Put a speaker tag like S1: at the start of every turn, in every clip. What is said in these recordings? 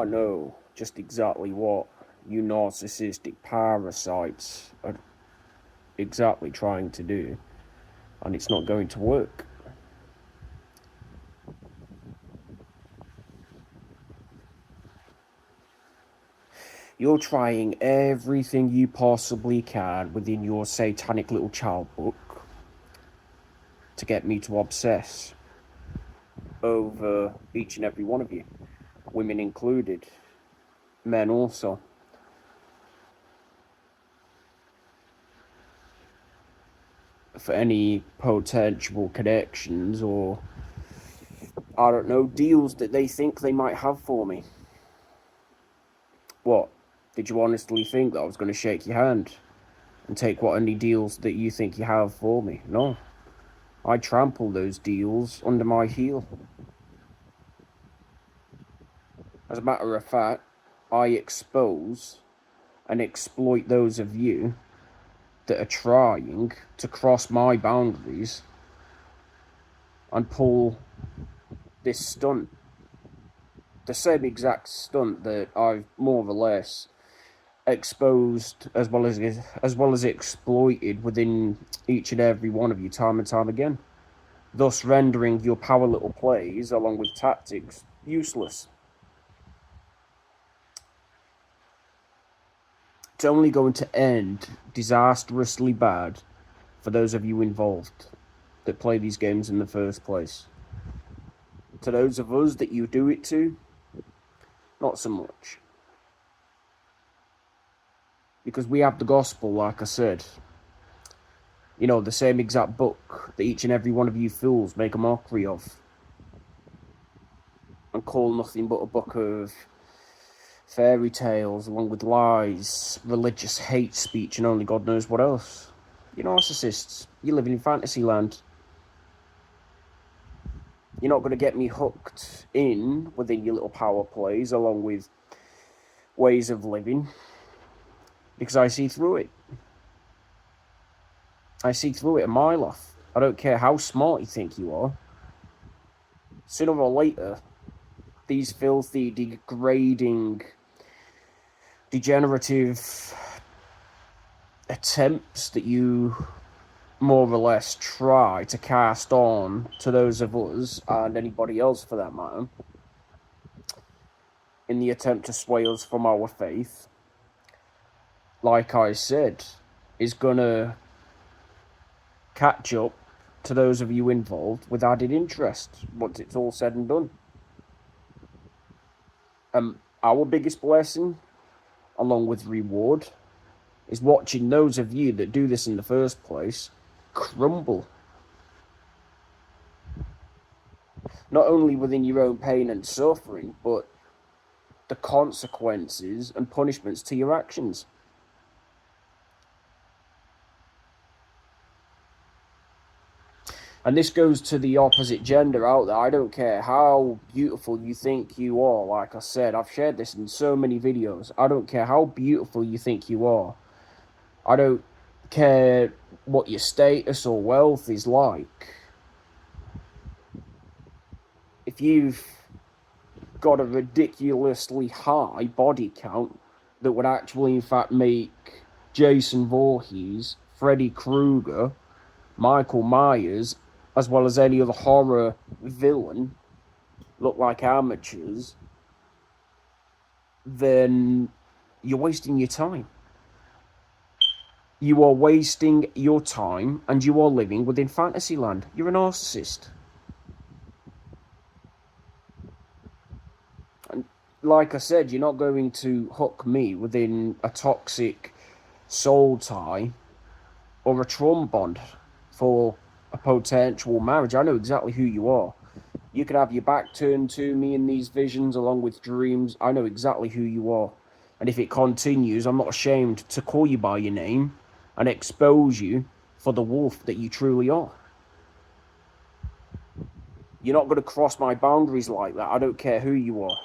S1: I know just exactly what you narcissistic parasites are exactly trying to do, and it's not going to work. You're trying everything you possibly can within your satanic little child book to get me to obsess over each and every one of you, women included, men also. For any potential connections or, I don't know, deals that they think they might have for me. What? Did you honestly think that I was going to shake your hand and take what any deals that you think you have for me? No. I trample those deals under my heel. As a matter of fact, I expose and exploit those of you that are trying to cross my boundaries and pull this stunt. The same exact stunt that I've more or less exposed as well as exploited within each and every one of you time and time again, thus rendering your power little plays along with tactics useless. It's only going to end disastrously bad for those of you involved that play these games in the first place. To those of us that you do it to, not so much. Because we have the gospel, like I said. You know, the same exact book that each and every one of you fools make a mockery of. And call nothing but a book of fairy tales, along with lies, religious hate speech, and only God knows what else. You're narcissists. You're living in fantasy land. You're not going to get me hooked in within your little power plays, along with ways of living. Because I see through it. I see through it a mile off. I don't care how smart you think you are. Sooner or later, these filthy, degrading, degenerative attempts that you more or less try to cast on to those of us, and anybody else for that matter, in the attempt to sway us from our faith, like I said, is gonna catch up to those of you involved with added interest once it's all said and done. Our biggest blessing, along with reward, is watching those of you that do this in the first place crumble. Not only within your own pain and suffering, but the consequences and punishments to your actions. And this goes to the opposite gender out there. I don't care how beautiful you think you are. Like I said, I've shared this in so many videos. I don't care how beautiful you think you are. I don't care what your status or wealth is like. If you've got a ridiculously high body count that would actually, in fact, make Jason Voorhees, Freddy Krueger, Michael Myers, as well as any other horror villain look like amateurs, then you're wasting your time. You are wasting your time, and you are living within Fantasyland. You're a narcissist. And like I said, you're not going to hook me within a toxic soul tie or a trauma bond for a potential marriage. I know exactly who you are. You can have your back turned to me in these visions along with dreams. I know exactly who you are. And if it continues, I'm not ashamed to call you by your name and expose you for the wolf that you truly are. You're not going to cross my boundaries like that. I don't care who you are.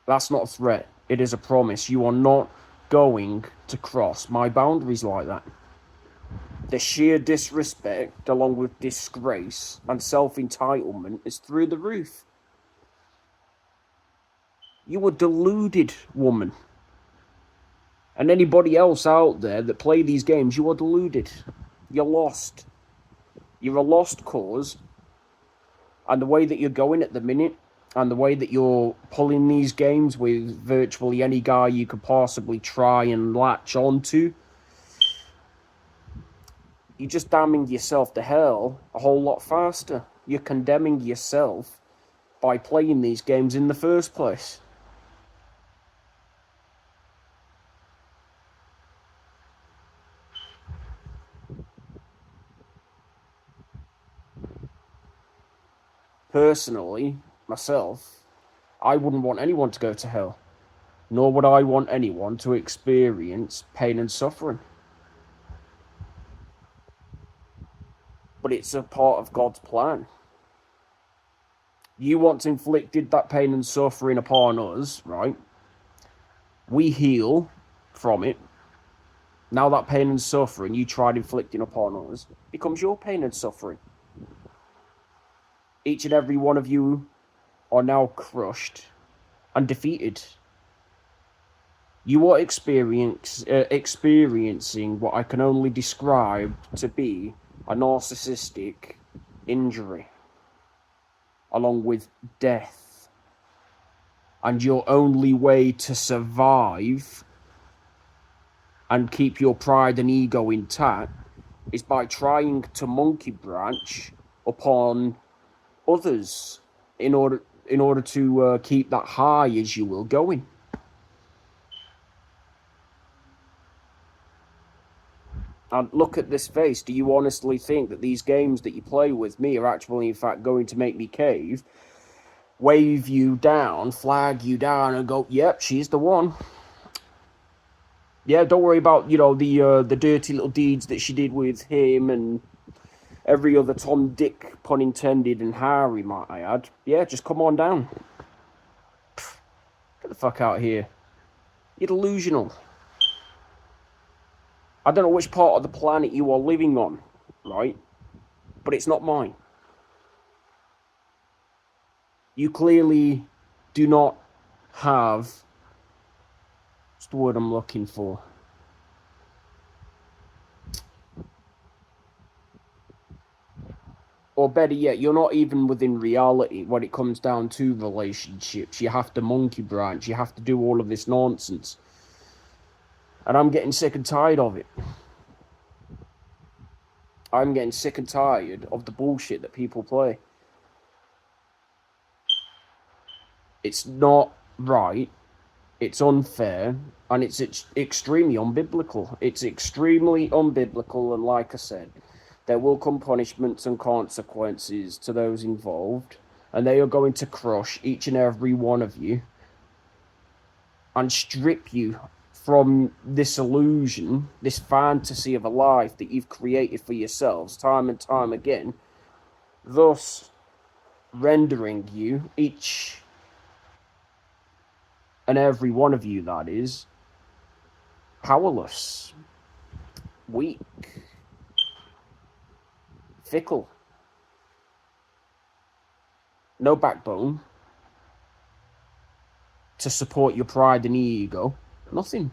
S1: That's not a threat. It is a promise. You are not going to cross my boundaries like that. The sheer disrespect, along with disgrace and self-entitlement, is through the roof. You are deluded, woman. And anybody else out there that play these games, you are deluded. You're lost. You're a lost cause. And the way that you're going at the minute, and the way that you're pulling these games with virtually any guy you could possibly try and latch onto, you're just damning yourself to hell a whole lot faster. You're condemning yourself by playing these games in the first place. Personally, myself, I wouldn't want anyone to go to hell, nor would I want anyone to experience pain and suffering. But it's a part of God's plan. You once inflicted that pain and suffering upon us, right? We heal from it. Now that pain and suffering you tried inflicting upon us becomes your pain and suffering. Each and every one of you are now crushed and defeated. You are experiencing what I can only describe to be a narcissistic injury, along with death. And your only way to survive and keep your pride and ego intact is by trying to monkey branch upon others in order to keep that high, as you will, going. And look at this face. Do you honestly think that these games that you play with me are actually, in fact, going to make me cave, wave you down, flag you down, and go, yep, she's the one? Yeah, don't worry about, the dirty little deeds that she did with him and every other Tom, Dick, pun intended, and Harry, might I add. Yeah, just come on down. Get the fuck out of here. You're delusional. I don't know which part of the planet you are living on, right? But it's not mine. You clearly do not have... What's the word I'm looking for? Or better yet, you're not even within reality when it comes down to relationships. You have to monkey branch. You have to do all of this nonsense. And I'm getting sick and tired of it. I'm getting sick and tired of the bullshit that people play. It's not right. It's unfair. And it's extremely unbiblical. It's extremely unbiblical. And like I said, there will come punishments and consequences to those involved. And they are going to crush each and every one of you and strip you from this illusion, this fantasy of a life that you've created for yourselves time and time again, thus rendering you, each and every one of you, that is, powerless, weak, fickle, no backbone to support your pride and ego. Nothing.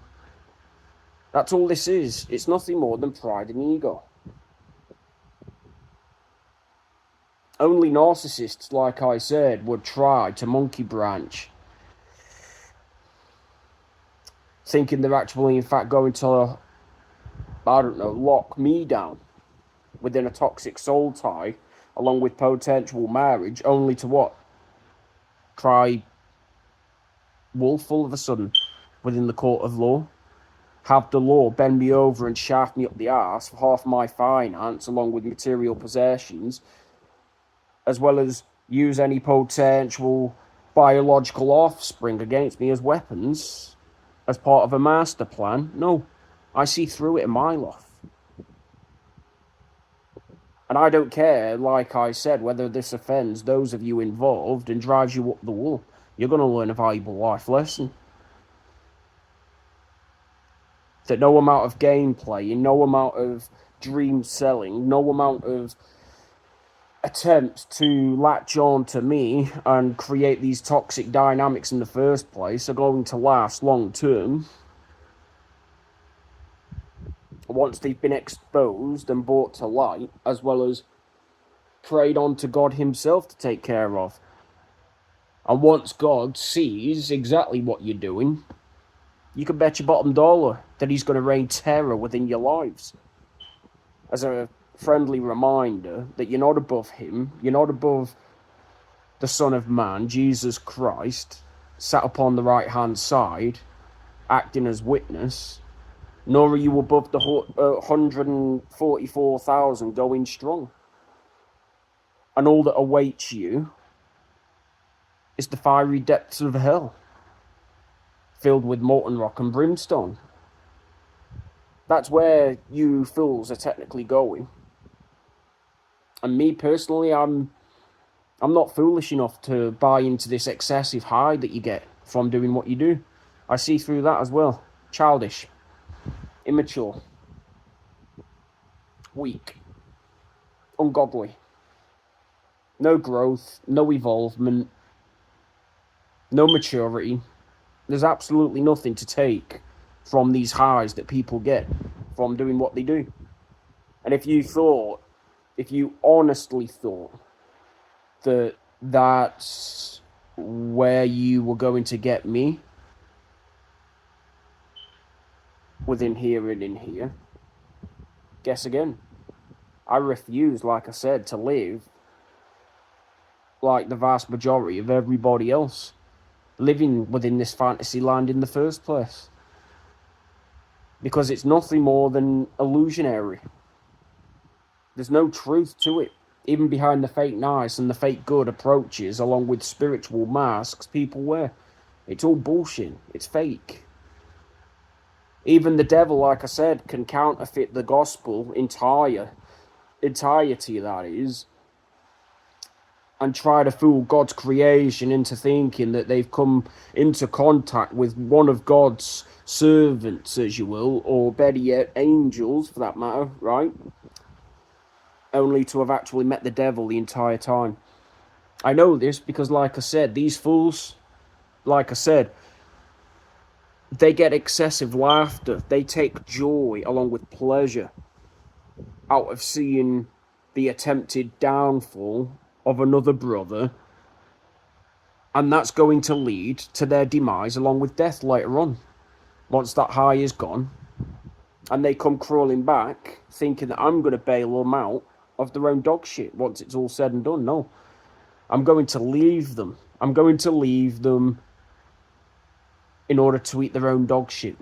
S1: That's all this is. It's nothing more than pride and ego. Only narcissists, like I said, would try to monkey branch, thinking they're actually, in fact, going to, I don't know, lock me down within a toxic soul tie, along with potential marriage, only to what? Cry wolf all of a sudden within the court of law. Have the law bend me over and shaft me up the arse for half my finance, along with material possessions, as well as use any potential biological offspring against me as weapons, as part of a master plan. No, I see through it a mile off. And I don't care, like I said, whether this offends those of you involved and drives you up the wall. You're going to learn a valuable life lesson. That no amount of gameplay and no amount of dream selling, no amount of attempts to latch on to me and create these toxic dynamics in the first place are going to last long term. Once they've been exposed and brought to light, as well as prayed on to God himself to take care of. And once God sees exactly what you're doing, you can bet your bottom dollar that he's going to rain terror within your lives. As a friendly reminder that you're not above him, you're not above the Son of Man, Jesus Christ, sat upon the right-hand side, acting as witness, nor are you above the 144,000 going strong. And all that awaits you is the fiery depths of hell, filled with molten rock and brimstone. That's where you fools are technically going. And me personally, I'm not foolish enough to buy into this excessive high that you get from doing what you do. I see through that as well. Childish, immature, weak, ungodly. No growth, no evolvement, no maturity. There's absolutely nothing to take from these highs that people get from doing what they do. And if you honestly thought that that's where you were going to get me, within here and in here, guess again. I refuse, like I said, to live like the vast majority of everybody else living within this fantasy land in the first place. Because it's nothing more than illusionary. There's no truth to it. Even behind the fake nice and the fake good approaches, along with spiritual masks people wear. It's all bullshit. It's fake. Even the devil, like I said, can counterfeit the gospel entirety, that is, and try to fool God's creation into thinking that they've come into contact with one of God's servants, as you will, or better yet, angels, for that matter, right? Only to have actually met the devil the entire time. I know this because, like I said, these fools, like I said, they get excessive laughter. They take joy along with pleasure out of seeing the attempted downfall of another brother, and that's going to lead to their demise along with death later on, once that high is gone, and they come crawling back thinking that I'm going to bail them out of their own dog shit once it's all said and done. No, I'm going to leave them. I'm going to leave them in order to eat their own dog shit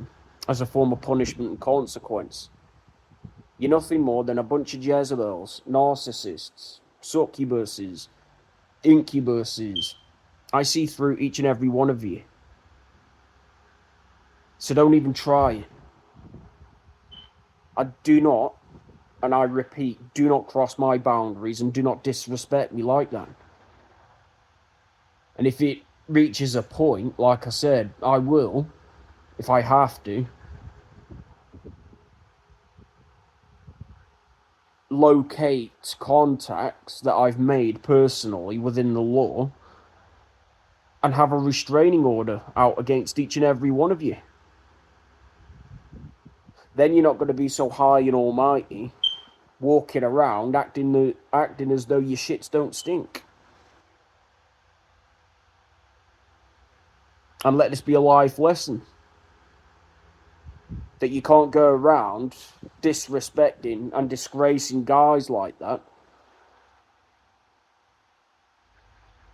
S1: as a form of punishment and consequence. You're nothing more than a bunch of Jezebels, narcissists, succubuses, incubuses. I see through each and every one of you. So don't even try it. I do not, and I repeat, do not cross my boundaries and do not disrespect me like that. And if it reaches a point, like I said, I will, if I have to, locate contacts that I've made personally within the law and have a restraining order out against each and every one of you. Then you're not going to be so high and almighty, walking around acting as though your shits don't stink. And let this be a life lesson. That you can't go around disrespecting and disgracing guys like that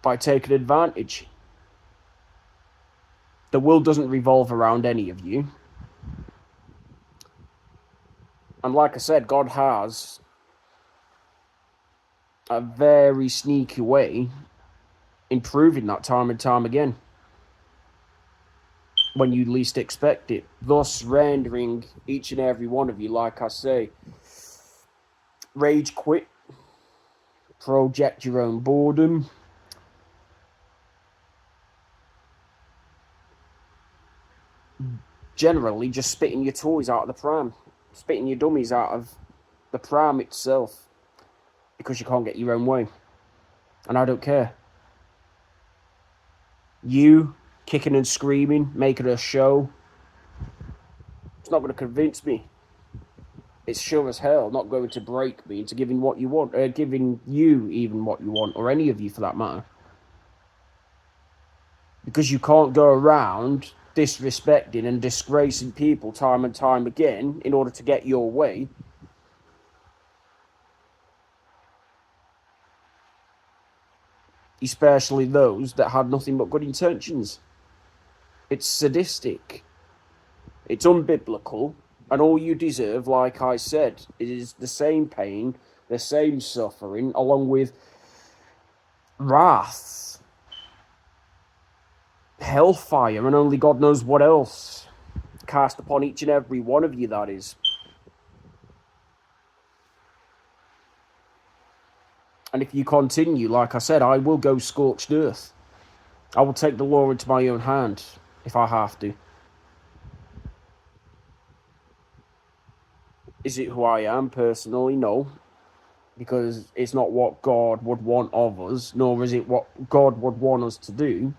S1: by taking advantage. The world doesn't revolve around any of you. And like I said, God has a very sneaky way in proving that time and time again, when you least expect it, thus rendering each and every one of you, like I say, rage quit, project your own boredom, generally just spitting your toys out of the pram, spitting your dummies out of the pram itself, because you can't get your own way. And I don't care. You kicking and screaming, making a show, it's not going to convince me. It's sure as hell not going to break me into giving what you want, giving you even what you want, or any of you for that matter. Because you can't go around disrespecting and disgracing people time and time again in order to get your way. Especially those that had nothing but good intentions. It's sadistic. It's unbiblical. And all you deserve, like I said, is the same pain, the same suffering, along with wrath, hellfire, and only God knows what else cast upon each and every one of you, that is. And if you continue, like I said, I will go scorched earth. I will take the law into my own hand if I have to. Is it who I am personally? No. Because it's not what God would want of us, nor is it what God would want us to do.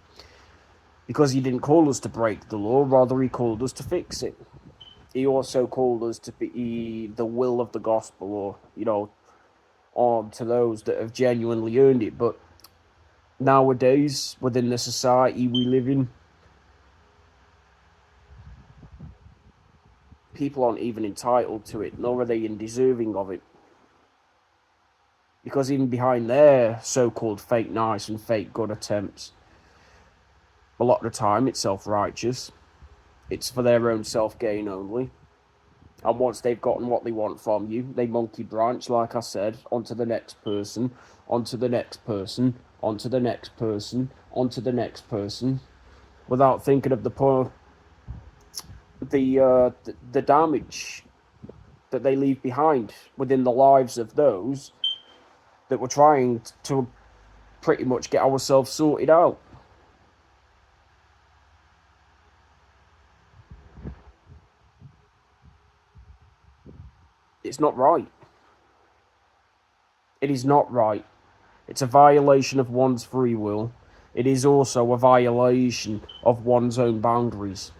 S1: Because he didn't call us to break the law, rather he called us to fix it. He also called us to be the will of the gospel, or, on to those that have genuinely earned it. But nowadays, within the society we live in, people aren't even entitled to it, nor are they deserving of it. Because even behind their so-called fake nice and fake good attempts, a lot of the time it's self-righteous. It's for their own self-gain only. And once they've gotten what they want from you, they monkey branch, like I said, onto the next person, onto the next person, onto the next person, onto the next person, without thinking of the damage that they leave behind within the lives of those that we're trying to pretty much get ourselves sorted out. It's not right. It is not right. It's a violation of one's free will. It is also a violation of one's own boundaries.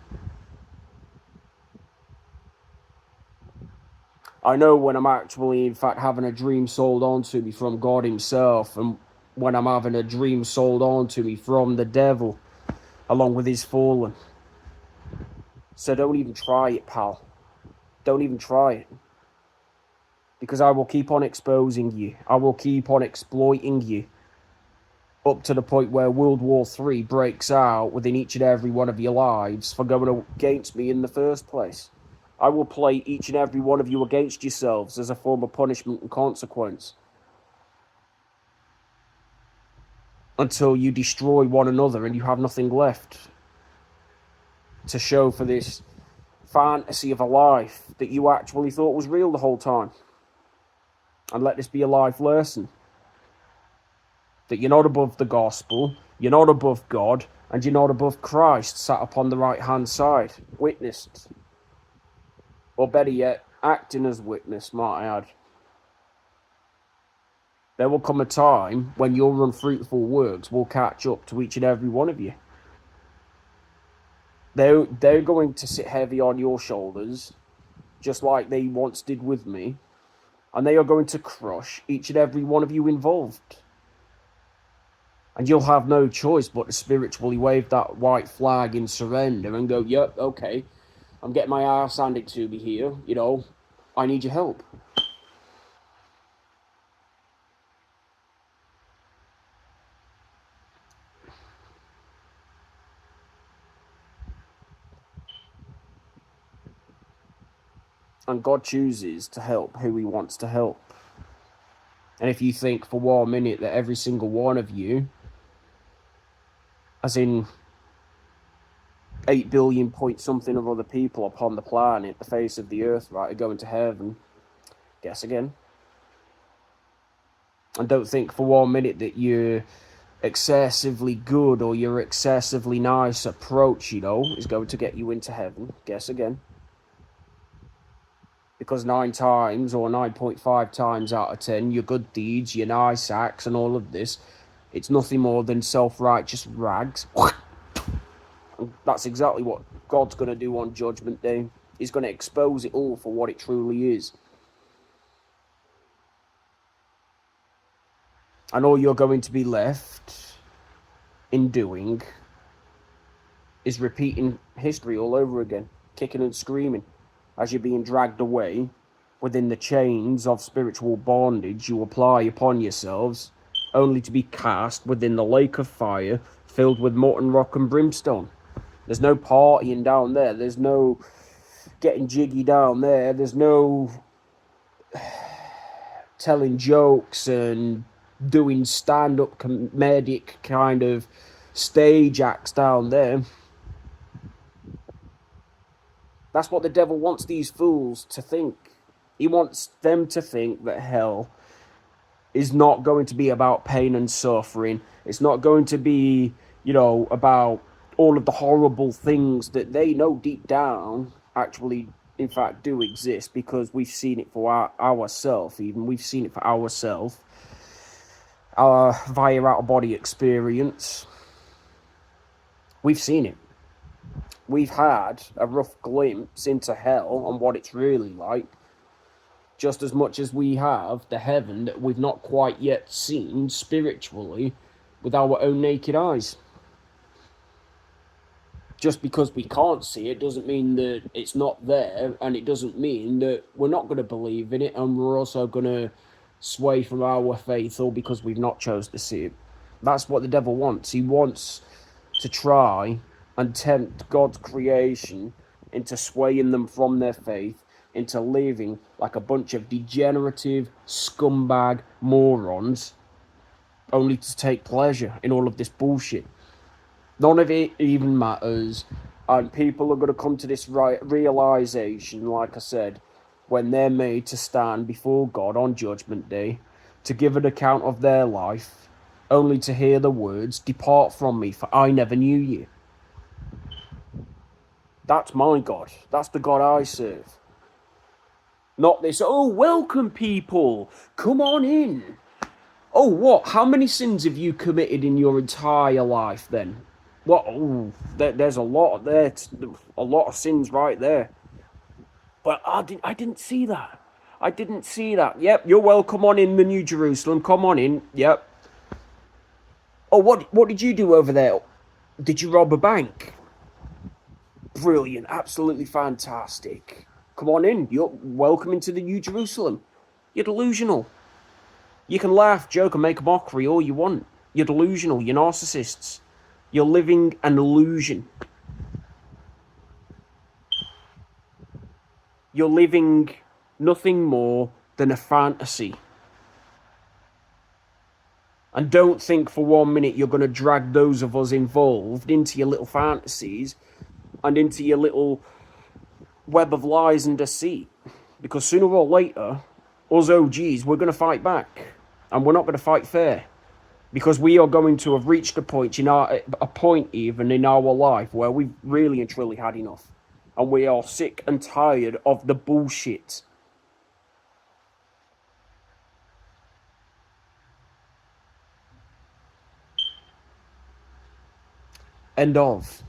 S1: I know when I'm actually, in fact, having a dream sold onto me from God himself, and when I'm having a dream sold onto me from the devil, along with his fallen. So don't even try it, pal. Don't even try it. Because I will keep on exposing you. I will keep on exploiting you. Up to the point where World War III breaks out within each and every one of your lives for going against me in the first place. I will play each and every one of you against yourselves as a form of punishment and consequence. Until you destroy one another and you have nothing left to show for this fantasy of a life that you actually thought was real the whole time. And let this be a life lesson. That you're not above the gospel, you're not above God, and you're not above Christ sat upon the right-hand side, witnessed. Or better yet, acting as witness, might I add. There will come a time when your unfruitful works will catch up to each and every one of you. They're going to sit heavy on your shoulders, just like they once did with me, and they are going to crush each and every one of you involved. And you'll have no choice but to spiritually wave that white flag in surrender and go, yep, okay, I'm getting my ass handed to me here, I need your help. And God chooses to help who he wants to help. And if you think for 1 minute that every single one of you, as in 8 billion point something of other people upon the planet, the face of the earth, right, are going to heaven, guess again. And don't think for 1 minute that your excessively good or your excessively nice approach, is going to get you into heaven. Guess again. Because 9 times or 9.5 times out of 10, your good deeds, your nice acts, and all of this, it's nothing more than self-righteous rags. And that's exactly what God's going to do on Judgment Day. He's going to expose it all for what it truly is. And all you're going to be left in doing is repeating history all over again, kicking and screaming as you're being dragged away within the chains of spiritual bondage you apply upon yourselves, only to be cast within the lake of fire filled with molten rock and brimstone. There's no partying down there. There's no getting jiggy down there. There's no telling jokes and doing stand-up comedic kind of stage acts down there. That's what the devil wants these fools to think. He wants them to think that hell is not going to be about pain and suffering. It's not going to be, about all of the horrible things that they know deep down actually, in fact, do exist, because we've seen it for ourselves. Even we've seen it for ourselves via out-of-body experience. We've seen it. We've had a rough glimpse into hell and what it's really like, just as much as we have the heaven that we've not quite yet seen spiritually with our own naked eyes. Just because we can't see it doesn't mean that it's not there, and it doesn't mean that we're not going to believe in it, and we're also going to sway from our faith all because we've not chose to see it. That's what the devil wants. He wants to try and tempt God's creation into swaying them from their faith, into living like a bunch of degenerative scumbag morons, only to take pleasure in all of this bullshit. None of it even matters, and people are going to come to this realization, like I said, when they're made to stand before God on Judgment Day to give an account of their life, only to hear the words, "Depart from me, for I never knew you." That's my God. That's the God I serve. Not this, "Oh, welcome people, come on in." Oh, what? How many sins have you committed in your entire life then? What? Oh, there's a lot there, a lot of sins right there. But I didn't see that. I didn't see that. Yep, you're welcome on in the New Jerusalem. Come on in. Yep. Oh, what did you do over there? Did you rob a bank? Brilliant. Absolutely fantastic. Come on in. You're welcome into the New Jerusalem. You're delusional. You can laugh, joke, and make a mockery all you want. You're delusional. You're narcissists. You're living an illusion. You're living nothing more than a fantasy. And don't think for 1 minute you're going to drag those of us involved into your little fantasies and into your little web of lies and deceit. Because sooner or later, us OGs, we're going to fight back. And we're not going to fight fair. Because we are going to have reached a point even in our life where we've really and truly had enough. And we are sick and tired of the bullshit. End of.